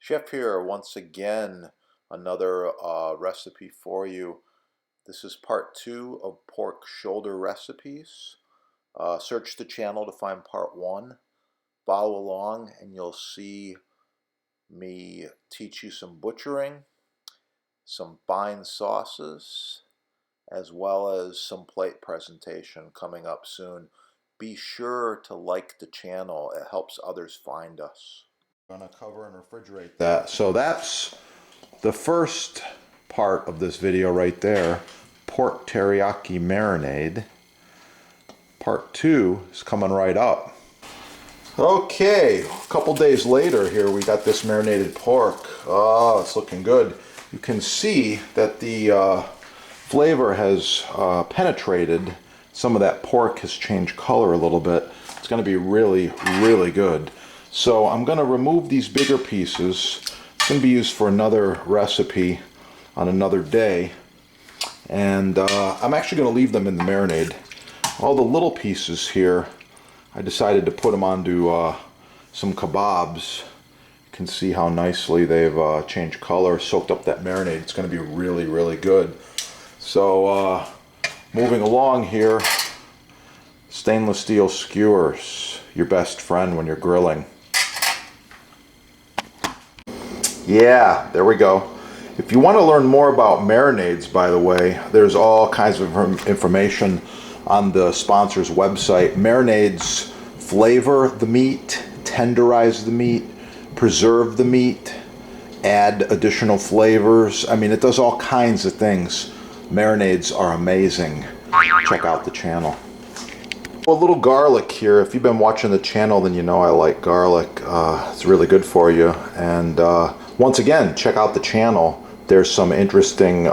Chef here once again, another recipe for you. This is part 2 of pork shoulder recipes. Search the channel to find part 1. Follow along and you'll see me teach you some butchering, some fine sauces, as well as some plate presentation coming up soon. Be sure to like the channel, it helps others find us. I'm going to cover and refrigerate that. So that's the first part of this video right there, pork teriyaki marinade. Part 2 is coming right up. Okay, a couple days later here we got this marinated pork. Oh, it's looking good. You can see that the flavor has penetrated. Some of that pork has changed color a little bit. It's going to be really, really good. So I'm going to remove these bigger pieces. It's going to be used for another recipe on another day. And I'm actually going to leave them in the marinade. All the little pieces here, I decided to put them onto some kebabs. You can see how nicely they've changed color, soaked up that marinade. It's going to be really, really good. So moving along here, stainless steel skewers, your best friend when you're grilling. Yeah, there we go. If you want to learn more about marinades, by the way, there's all kinds of information on the sponsor's website. Marinades flavor the meat, tenderize the meat, preserve the meat, add additional flavors. I mean, it does all kinds of things. Marinades are amazing. Check out the channel. A little garlic here. If you've been watching the channel, then you know I like garlic. It's really good for you. And once again, check out the channel. There's some interesting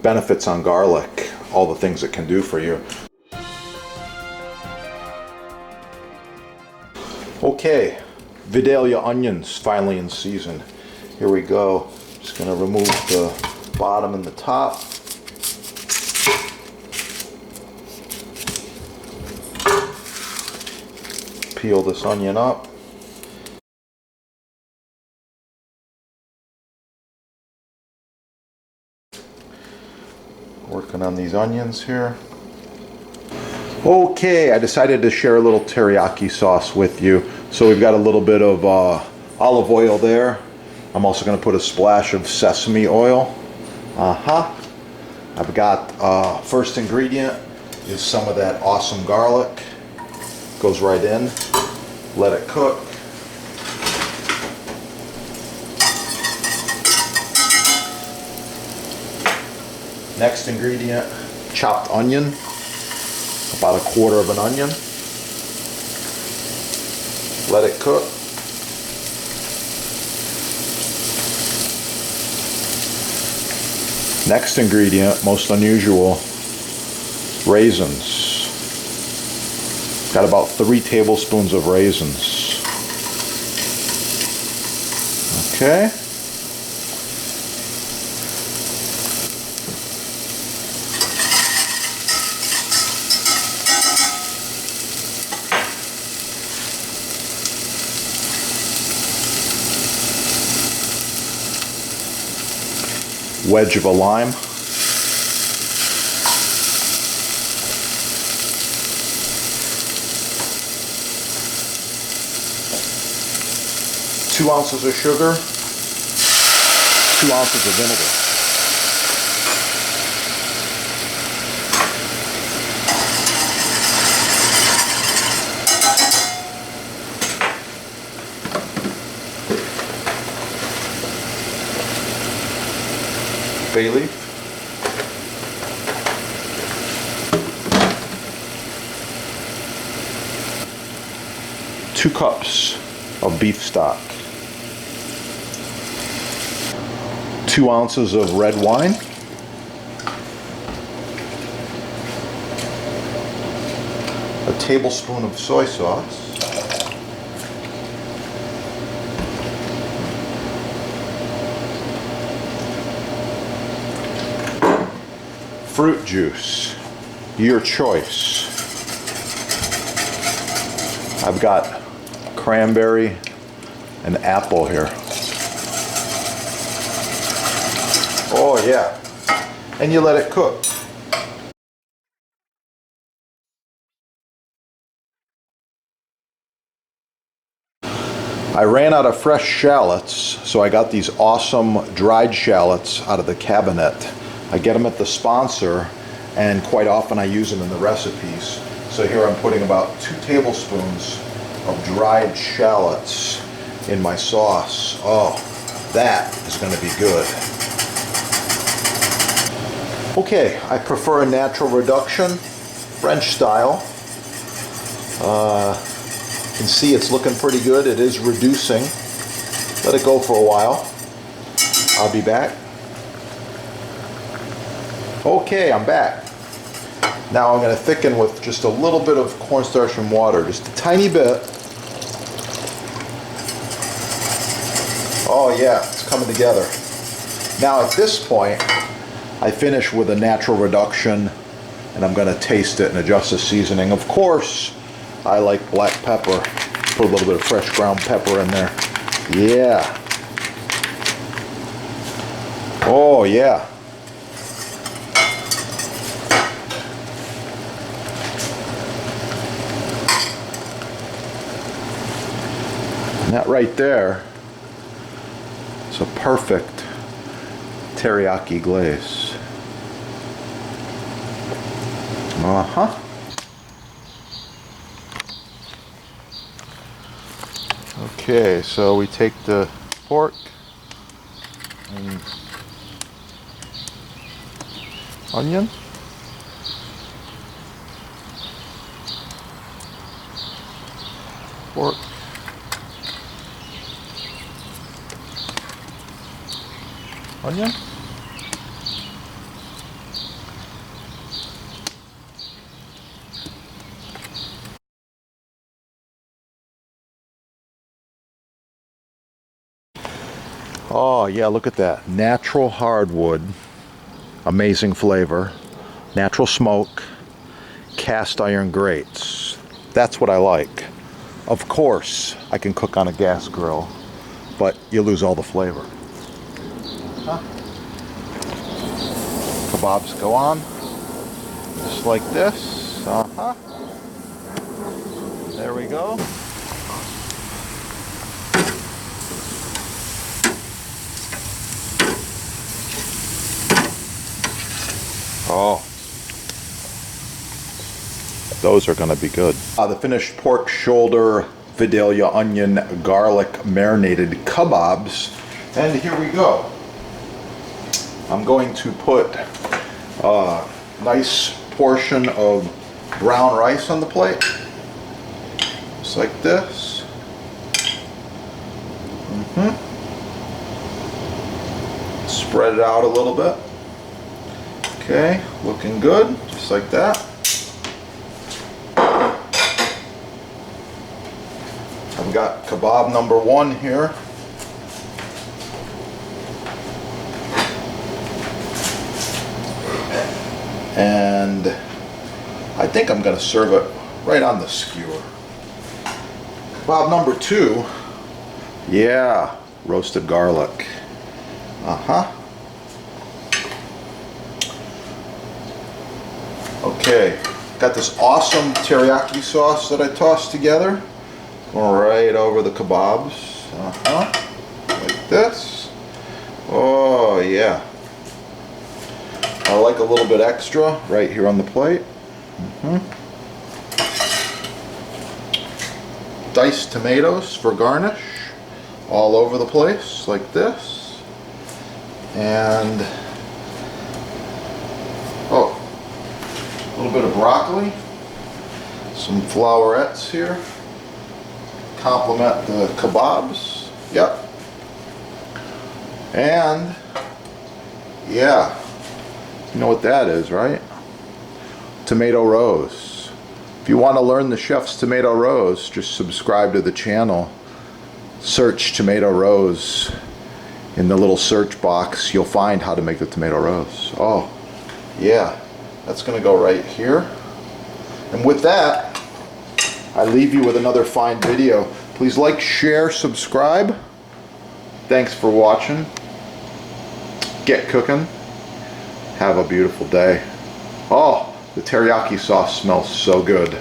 benefits on garlic, all the things it can do for you. Okay, Vidalia onions finally in season. Here we go. Just going to remove the bottom and the top. Peel this onion up. Working on these onions here. Okay, I decided to share a little teriyaki sauce with you. So we've got a little bit of olive oil there. I'm also going to put a splash of sesame oil. I've got first ingredient is some of that awesome garlic. Goes right in. Let it cook. Next ingredient, chopped onion, about 1/4 of an onion. Let it cook. Next ingredient, most unusual, raisins. Got about 3 tablespoons of raisins. Okay. Wedge of a lime. Two ounces of sugar, 2 ounces of vinegar. Bay leaf. Two cups of beef stock. 2 ounces of red wine. A tablespoon of soy sauce. Fruit juice, your choice. I've got cranberry and apple here. Oh yeah. And you let it cook. I ran out of fresh shallots, so I got these awesome dried shallots out of the cabinet. I get them at the sponsor, and quite often I use them in the recipes. So here I'm putting about 2 tablespoons of dried shallots in my sauce. Oh, that is going to be good. Okay, I prefer a natural reduction, French style. You can see it's looking pretty good. It is reducing. Let it go for a while. I'll be back. Okay, I'm back. Now I'm going to thicken with just a little bit of cornstarch and water, just a tiny bit. Oh yeah, it's coming together. Now at this point, I finish with a natural reduction, and I'm going to taste it and adjust the seasoning. Of course, I like black pepper. Put a little bit of fresh ground pepper in there. Yeah. Oh yeah. And that right there is a perfect teriyaki glaze. Uh-huh. Okay, so we take the pork and onion. Pork. Onion. Oh yeah, look at that. Natural hardwood, amazing flavor, natural smoke, cast iron grates. That's what I like. Of course, I can cook on a gas grill, but you lose all the flavor. Kebabs go on, just like this. There we go. Oh, those are going to be good. The finished pork shoulder, Vidalia, onion, garlic marinated kebabs. And here we go. I'm going to put a nice portion of brown rice on the plate. Just like this. Spread it out a little bit. Okay, looking good, just like that. I've got kebab number 1 here. And I think I'm going to serve it right on the skewer. Kebab number 2, yeah, roasted garlic. Okay, got this awesome teriyaki sauce that I tossed together. Going right over the kebabs. Like this. Oh yeah. I like a little bit extra right here on the plate. Diced tomatoes for garnish. All over the place, like this. And a little bit of broccoli, some flowerets here, complement the kebabs. Yep. And yeah, you know what that is, right? Tomato rose. If you want to learn the chef's tomato rose, just subscribe to the channel. Search tomato rose in the little search box. You'll find how to make the tomato rose. Oh yeah. That's going to go right here. And with that, I leave you with another fine video. Please like, share, subscribe. Thanks for watching. get cooking. Have a beautiful day. Oh, the teriyaki sauce smells so good.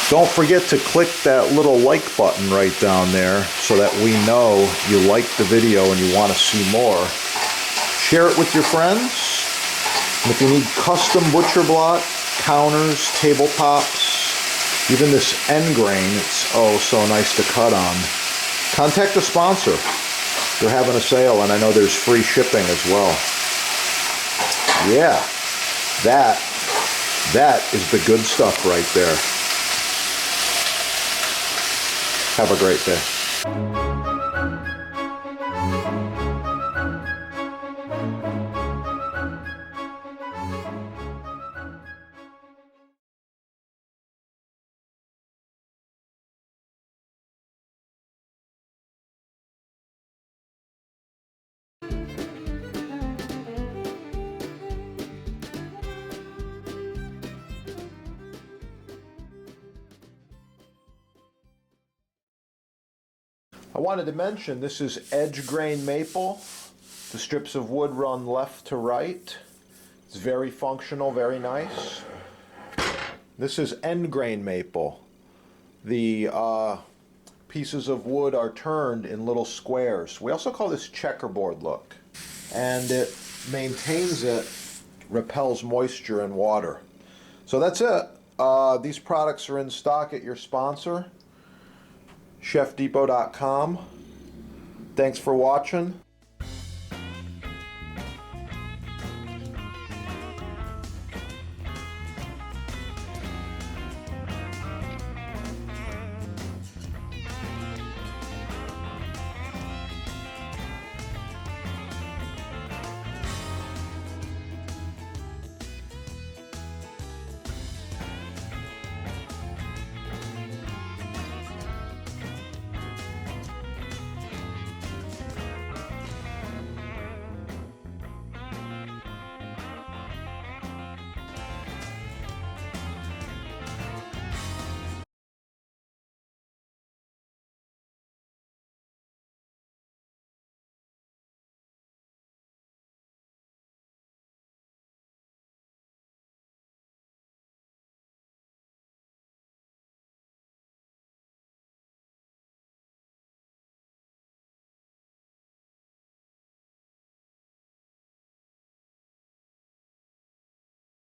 Don't forget to click that little like button right down there so that we know you like the video and you want to see more. Share it with your friends. And if you need custom butcher block, counters, tabletops, even this end grain, it's oh so nice to cut on, contact the sponsor. They're having a sale and I know there's free shipping as well. Yeah, that is the good stuff right there. Have a great day. I wanted to mention this is edge grain maple. The strips of wood run left to right. It's very functional, very nice. This is end grain maple. The pieces of wood are turned in little squares. We also call this checkerboard look. And it maintains it, repels moisture and water. So that's it. These products are in stock at your sponsor, chefdepot.com. Thanks for watching.